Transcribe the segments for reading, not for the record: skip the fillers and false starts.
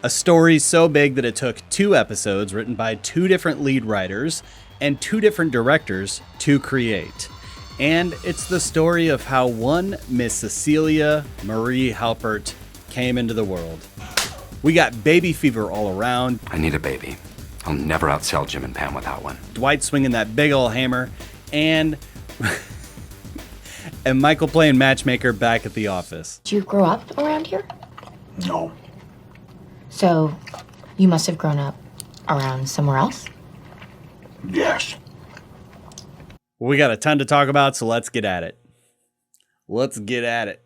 A story so big that it took 2 episodes written by 2 different lead writers and 2 different directors to create. And it's the story of how one Miss Cecilia Marie Halpert came into the world. We got baby fever all around. I need a baby. I'll never outsell Jim and Pam without one. Dwight swinging that big ol' hammer, and and Michael playing matchmaker back at the office. Did you grow up around here? No. So, you must have grown up around somewhere else? Yes. Well, we got a ton to talk about, so let's get at it. Let's get at it.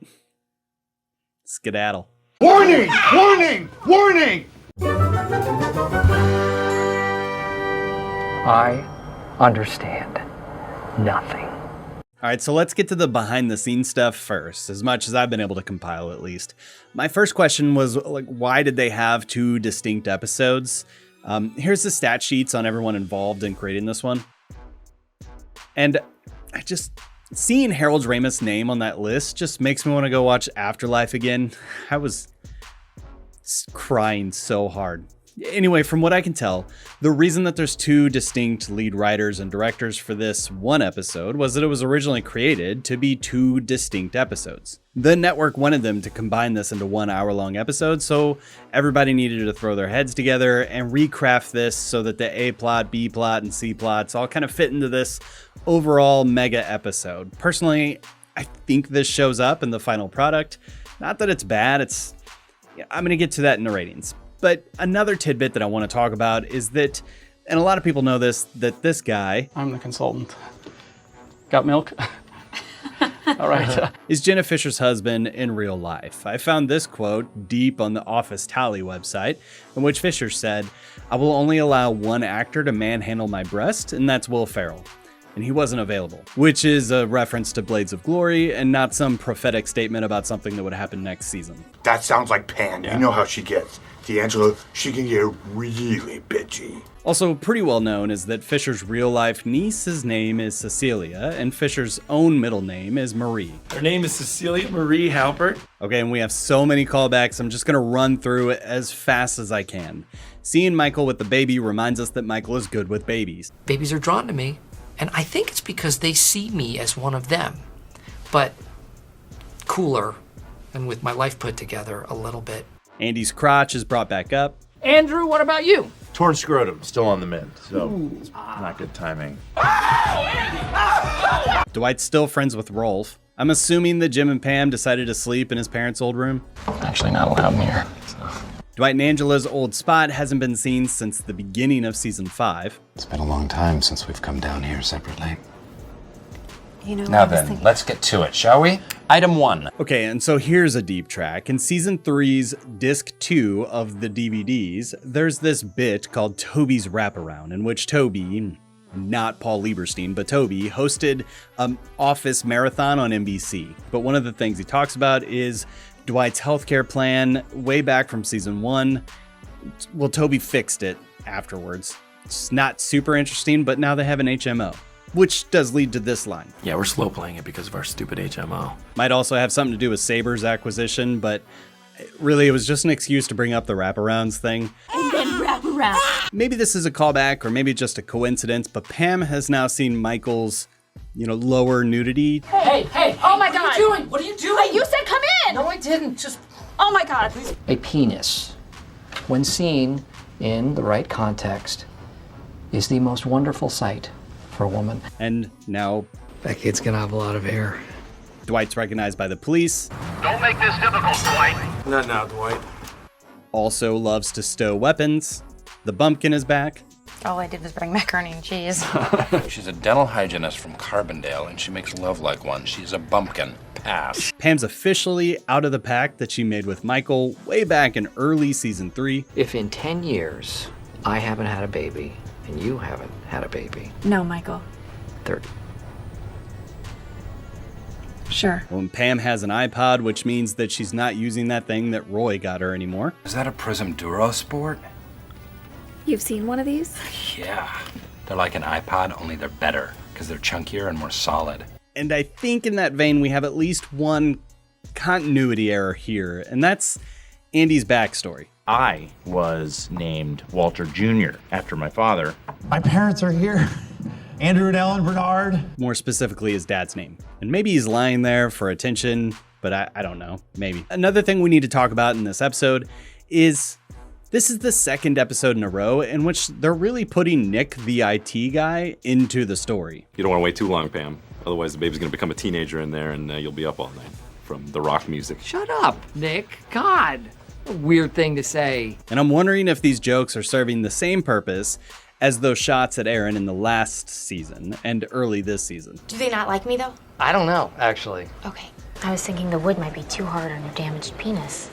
Skedaddle. Warning! Warning! Warning! I understand nothing. All right, so let's get to the behind-the-scenes stuff first, as much as I've been able to compile at least. My first question was, like, why did they have 2 distinct episodes? Here's the stat sheets on everyone involved in creating this one. And seeing Harold Ramis's name on that list just makes me want to go watch Afterlife again. I was crying so hard. Anyway, from what I can tell, the reason that there's 2 distinct lead writers and directors for this one episode was that it was originally created to be 2 distinct episodes. The network wanted them to combine this into 1 hour-long episode, so everybody needed to throw their heads together and recraft this so that the A plot, B plot, and C plots all kind of fit into this overall mega episode. Personally, I think this shows up in the final product. Not that it's bad, I'm going to get to that in the ratings. But another tidbit that I want to talk about is that, and a lot of people know this, that this guy... I'm the consultant. Got milk? All right. is Jenna Fischer's husband in real life. I found this quote deep on the Office Tally website, in which Fischer said, "I will only allow one actor to manhandle my breast, and that's Will Ferrell." And he wasn't available, which is a reference to Blades of Glory and not some prophetic statement about something that would happen next season. That sounds like Pan. Yeah. You know how she gets. D'Angelo, she can get really bitchy. Also, pretty well known is that Fischer's real-life niece's name is Cecilia, and Fischer's own middle name is Marie. Her name is Cecilia Marie Halpert. Okay, and we have so many callbacks, I'm just going to run through it as fast as I can. Seeing Michael with the baby reminds us that Michael is good with babies. Babies are drawn to me, and I think it's because they see me as one of them, but cooler and with my life put together a little bit. Andy's crotch is brought back up. Andrew, what about you? Torn scrotum, still on the mend, so it's not good timing. Dwight's still friends with Rolf. I'm assuming that Jim and Pam decided to sleep in his parents' old room. Actually not allowed in here. So. Dwight and Angela's old spot hasn't been seen since the beginning of season 5. It's been a long time since we've come down here separately. You know, Now then, let's get to it, shall we? Item 1. Okay, and so here's a deep track. In season 3's disc 2 of the DVDs, there's this bit called Toby's Wraparound, in which Toby, not Paul Lieberstein, but Toby, hosted an office marathon on NBC. But one of the things he talks about is Dwight's healthcare plan way back from season 1. Well, Toby fixed it afterwards. It's not super interesting, but now they have an HMO. Which does lead to this line. Yeah, we're slow playing it because of our stupid HMO. Might also have something to do with Saber's acquisition, but really it was just an excuse to bring up the wraparounds thing. And then wrap around. Maybe this is a callback or maybe just a coincidence, but Pam has now seen Michael's, lower nudity. Hey, Oh my God. What are you doing? What are you doing? Hey, you said come in. No, I didn't. Just... Oh my God. Please. A penis, when seen in the right context, is the most wonderful sight for a woman. And now That kid's gonna have a lot of hair. Dwight's recognized by the police. Don't make this difficult, Dwight. Not now, Dwight. Also loves to stow weapons. The bumpkin is back. All I did was bring macaroni and cheese. She's a dental hygienist from Carbondale, and she makes love like one. She's a bumpkin. Pass. Pam's officially out of the pact that she made with Michael way back in early season 3. If in 10 years I haven't had a baby and you haven't had a baby, No, Michael. 30. Sure. When Pam has an iPod, which means that she's not using that thing that Roy got her anymore. Is that a Prism Duro Sport? You've seen one of these? Yeah. They're like an iPod, only they're better, because they're chunkier and more solid. And I think in that vein, we have at least one continuity error here, and that's Andy's backstory. I was named Walter Jr. after my father. My parents are here. Andrew and Ellen Bernard. More specifically, his dad's name. And maybe he's lying there for attention, but I don't know. Maybe. Another thing we need to talk about in this episode is this is the second episode in a row in which they're really putting Nick, the IT guy, into the story. You don't want to wait too long, Pam. Otherwise, the baby's going to become a teenager in there and you'll be up all night from the rock music. Shut up, Nick. God. A weird thing to say. And I'm wondering if these jokes are serving the same purpose as those shots at Aaron in the last season and early this season. Do they not like me, though? I don't know, actually. Okay. I was thinking the wood might be too hard on your damaged penis.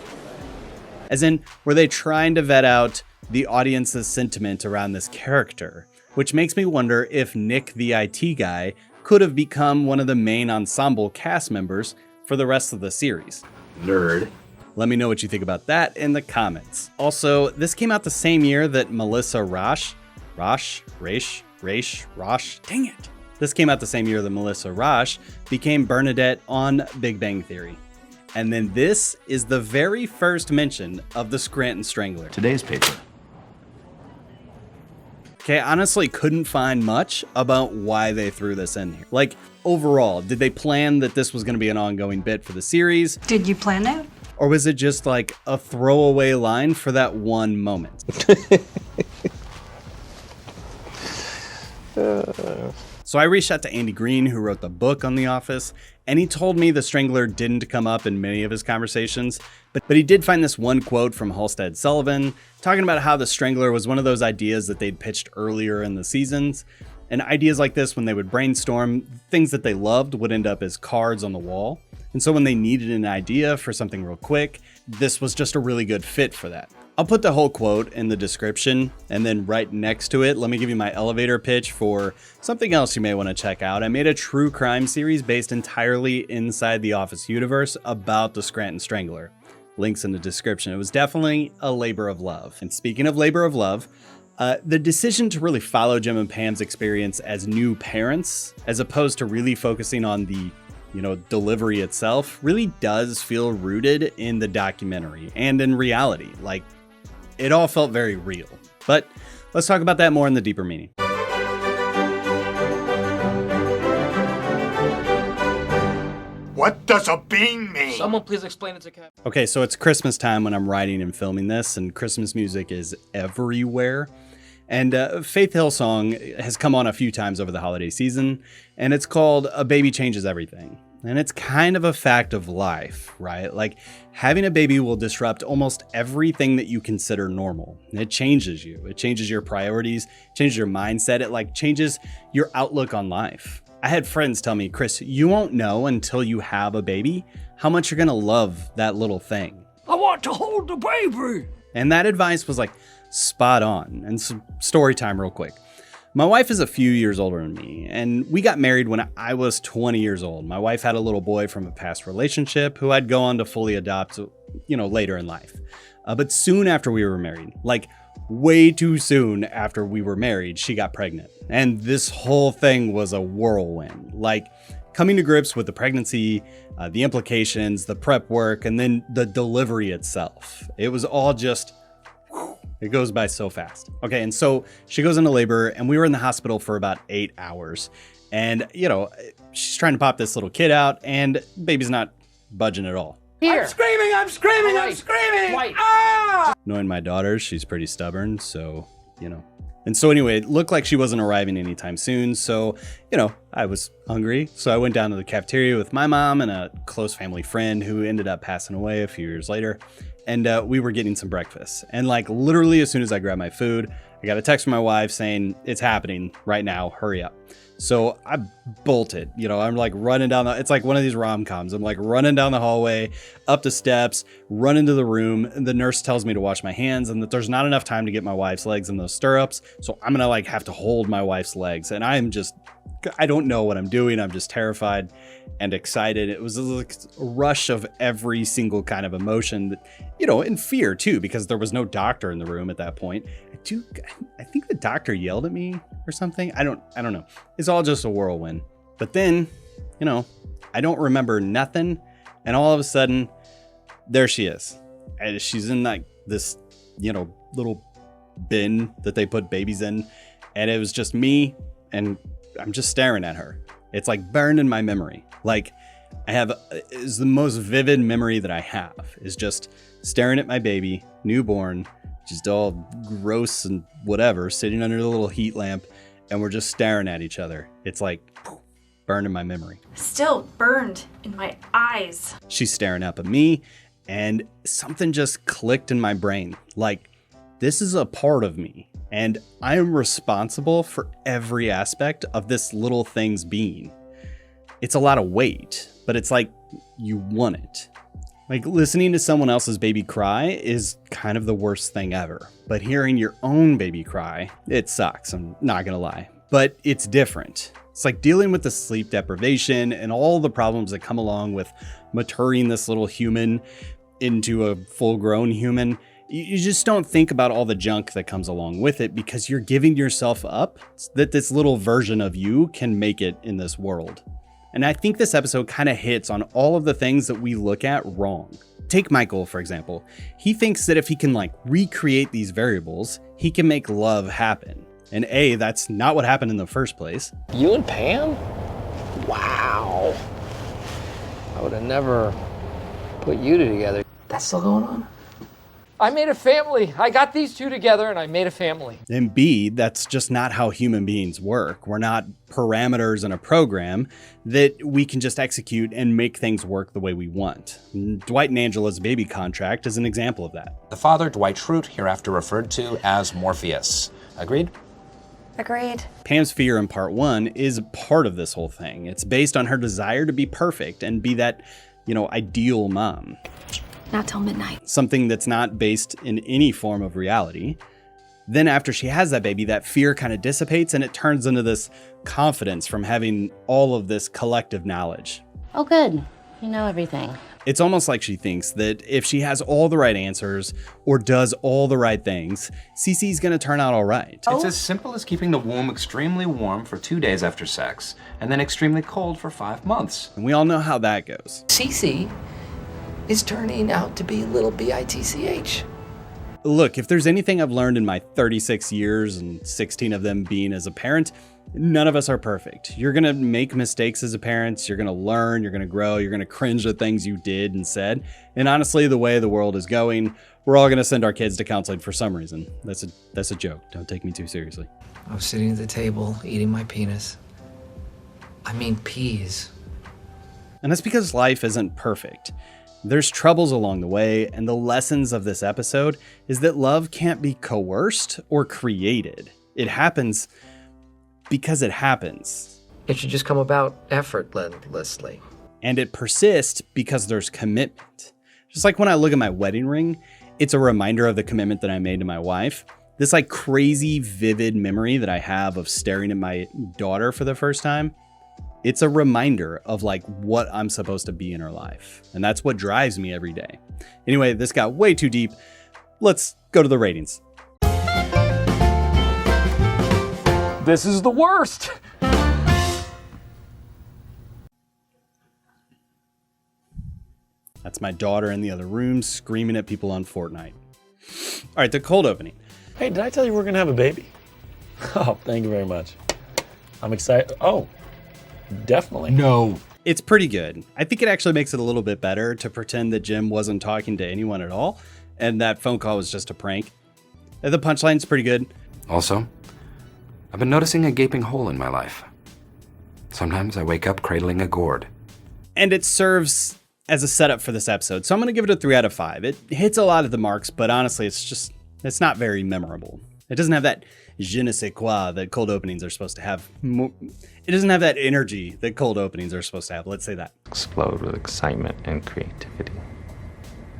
As in, were they trying to vet out the audience's sentiment around this character? Which makes me wonder if Nick, the IT guy, could have become one of the main ensemble cast members for the rest of the series. Nerd. Let me know what you think about that in the comments. Also, this came out the same year that Melissa Rauch, dang it. This came out the same year that Melissa Rauch became Bernadette on Big Bang Theory. And then this is the very first mention of the Scranton Strangler. Today's paper. Okay, I honestly couldn't find much about why they threw this in here. Like, overall, did they plan that this was going to be an ongoing bit for the series? Did you plan that? Or was it just like a throwaway line for that one moment? So I reached out to Andy Greene, who wrote the book on The Office, and he told me the Strangler didn't come up in many of his conversations, but he did find this one quote from Halstead Sullivan talking about how the Strangler was one of those ideas that they'd pitched earlier in the seasons. And ideas like this, when they would brainstorm, things that they loved would end up as cards on the wall. And so when they needed an idea for something real quick, this was just a really good fit for that. I'll put the whole quote in the description, and then right next to it, let me give you my elevator pitch for something else you may want to check out. I made a true crime series based entirely inside the Office universe about the Scranton Strangler. Links in the description. It was definitely a labor of love. And speaking of labor of love, the decision to really follow Jim and Pam's experience as new parents, as opposed to really focusing on the delivery itself, really does feel rooted in the documentary and in reality. Like, it all felt very real. But let's talk about that more in the deeper meaning. What does a bean mean? Someone please explain it to Cap. Okay, so it's Christmas time when I'm writing and filming this, and Christmas music is everywhere. And Faith Hill song has come on a few times over the holiday season, and it's called A Baby Changes Everything. And it's kind of a fact of life, right? Like, having a baby will disrupt almost everything that you consider normal. It changes you. It changes your priorities, changes your mindset. It changes your outlook on life. I had friends tell me, Chris, you won't know until you have a baby how much you're gonna love that little thing. I want to hold the baby. And that advice was spot on. And some story time real quick. My wife is a few years older than me, and we got married when I was 20 years old. My wife had a little boy from a past relationship who I'd go on to fully adopt, later in life. But soon after we were married, way too soon after we were married, she got pregnant. And this whole thing was a whirlwind. Coming to grips with the pregnancy, the implications, the prep work, and then the delivery itself. It was all just... It goes by so fast. Okay, and so she goes into labor, and we were in the hospital for about 8 hours. And, she's trying to pop this little kid out, and baby's not budging at all. Here. I'm screaming! White. Ah! Knowing my daughter, she's pretty stubborn, so, And so anyway, it looked like she wasn't arriving anytime soon, so, I was hungry. So I went down to the cafeteria with my mom and a close family friend who ended up passing away a few years later. And we were getting some breakfast. And literally as soon as I grabbed my food, I got a text from my wife saying, it's happening right now, hurry up. So I bolted, I'm running down it's like one of these rom-coms. I'm running down the hallway, up the steps, run into the room. The nurse tells me to wash my hands and that there's not enough time to get my wife's legs in those stirrups. So I'm gonna have to hold my wife's legs. And I don't know what I'm doing. I'm just terrified and excited. It was a rush of every single kind of emotion that, and fear too, because there was no doctor in the room at that point. I think the doctor yelled at me or something. I don't know. It's all just a whirlwind. But then, I don't remember nothing. And all of a sudden, there she is. And she's in this little bin that they put babies in. And it was just me, and I'm just staring at her. It's like burned in my memory. Like is the most vivid memory that I have is just staring at my baby, newborn, just all gross and whatever, sitting under the little heat lamp, and we're just staring at each other. It's like burned in my memory. Still burned in my eyes. She's staring up at me, and something just clicked in my brain. Like, this is a part of me, and I am responsible for every aspect of this little thing's being. It's a lot of weight, but it's like you want it. Like, listening to someone else's baby cry is kind of the worst thing ever. But hearing your own baby cry, it sucks, I'm not gonna lie. But it's different. It's like dealing with the sleep deprivation and all the problems that come along with maturing this little human into a full-grown human. You just don't think about all the junk that comes along with it because you're giving yourself up that this little version of you can make it in this world. And I think this episode kind of hits on all of the things that we look at wrong. Take Michael, for example. He thinks that if he can recreate these variables, he can make love happen. And that's not what happened in the first place. You and Pam? Wow. I would have never put you two together. That's still going on? I made a family. I got these two together and I made a family. And B, that's just not how human beings work. We're not parameters in a program that we can just execute and make things work the way we want. Dwight and Angela's baby contract is an example of that. The father, Dwight Schrute, hereafter referred to as Morpheus. Agreed? Agreed. Pam's fear in part 1 is part of this whole thing. It's based on her desire to be perfect and be that, ideal mom. Not till midnight. Something that's not based in any form of reality. Then after she has that baby, that fear kind of dissipates and it turns into this confidence from having all of this collective knowledge. Oh, good. You know everything. It's almost like she thinks that if she has all the right answers or does all the right things, Cece's gonna turn out all right. It's as simple as keeping the womb extremely warm for 2 days after sex and then extremely cold for 5 months. And we all know how that goes. Cece is turning out to be a little bitch. Look, if there's anything I've learned in my 36 years and 16 of them being as a parent, none of us are perfect. You're gonna make mistakes as a parent, you're gonna learn, you're gonna grow, you're gonna cringe at things you did and said. And honestly, the way the world is going, we're all gonna send our kids to counseling for some reason. That's a joke, don't take me too seriously. I was sitting at the table eating my penis. I mean peas. And that's because life isn't perfect. There's troubles along the way, and the lessons of this episode is that love can't be coerced or created. It happens because it happens. It should just come about effortlessly. And it persists because there's commitment. Just like when I look at my wedding ring, it's a reminder of the commitment that I made to my wife. This crazy, vivid memory that I have of staring at my daughter for the first time. It's a reminder of what I'm supposed to be in her life. And that's what drives me every day. Anyway, this got way too deep. Let's go to the ratings. This is the worst. That's my daughter in the other room screaming at people on Fortnite. All right, the cold opening. Hey, did I tell you we're gonna have a baby? Oh, thank you very much. I'm excited. Oh, definitely. No. It's pretty good. I think it actually makes it a little bit better to pretend that Jim wasn't talking to anyone at all, and that phone call was just a prank. The punchline's pretty good. Also, I've been noticing a gaping hole in my life. Sometimes I wake up cradling a gourd. And it serves as a setup for this episode, so I'm gonna give it a 3 out of 5. It hits a lot of the marks, but honestly, it's not very memorable. It doesn't have that je ne sais quoi that cold openings are supposed to have. It doesn't have that energy that cold openings are supposed to have. Let's say that. Explode with excitement and creativity.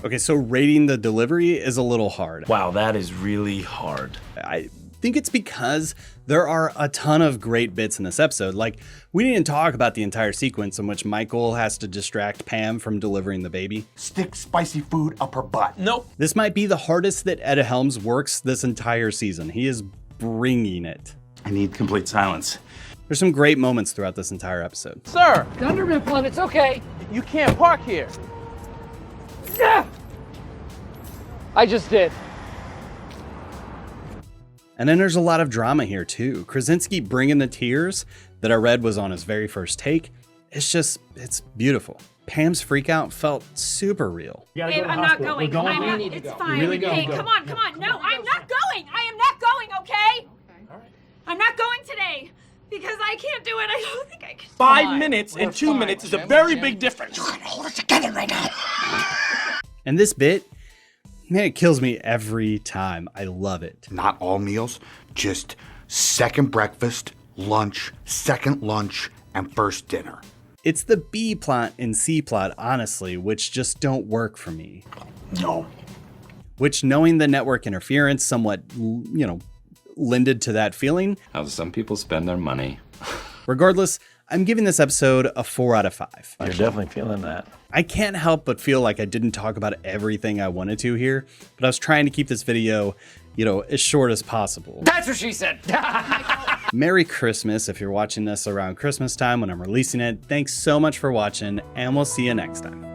Okay, so rating the delivery is a little hard. Wow, that is really hard. I think it's because there are a ton of great bits in this episode. We didn't talk about the entire sequence in which Michael has to distract Pam from delivering the baby. Stick spicy food up her butt. Nope. This might be the hardest that Ed Helms works this entire season. He is bringing it. I need complete silence. There's some great moments throughout this entire episode. Sir! Thunder implant, it's okay. You can't park here. Yeah! I just did. And then there's a lot of drama here too. Krasinski bringing the tears that I read was on his very first take. It's beautiful. Pam's freak out felt super real. Babe, I'm not going. It's fine. Really Hey, come on. No, I'm not going. I am not going, okay? I'm not going today because I can't do it. I don't think I can. 5 minutes and 2 minutes is a very big difference. You gotta hold it together right now. And this bit, man, it kills me every time. I love it. Not all meals, just second breakfast, lunch, second lunch, and first dinner. It's the B plot and C plot, honestly, which just don't work for me. No. Which, knowing the network interference somewhat, lended to that feeling. How some people spend their money. Regardless, I'm giving this episode a 4 out of 5. You're definitely feeling that. I can't help but feel like I didn't talk about everything I wanted to here, but I was trying to keep this video, as short as possible. That's what she said. Merry Christmas if you're watching this around Christmas time when I'm releasing it. Thanks so much for watching, and we'll see you next time.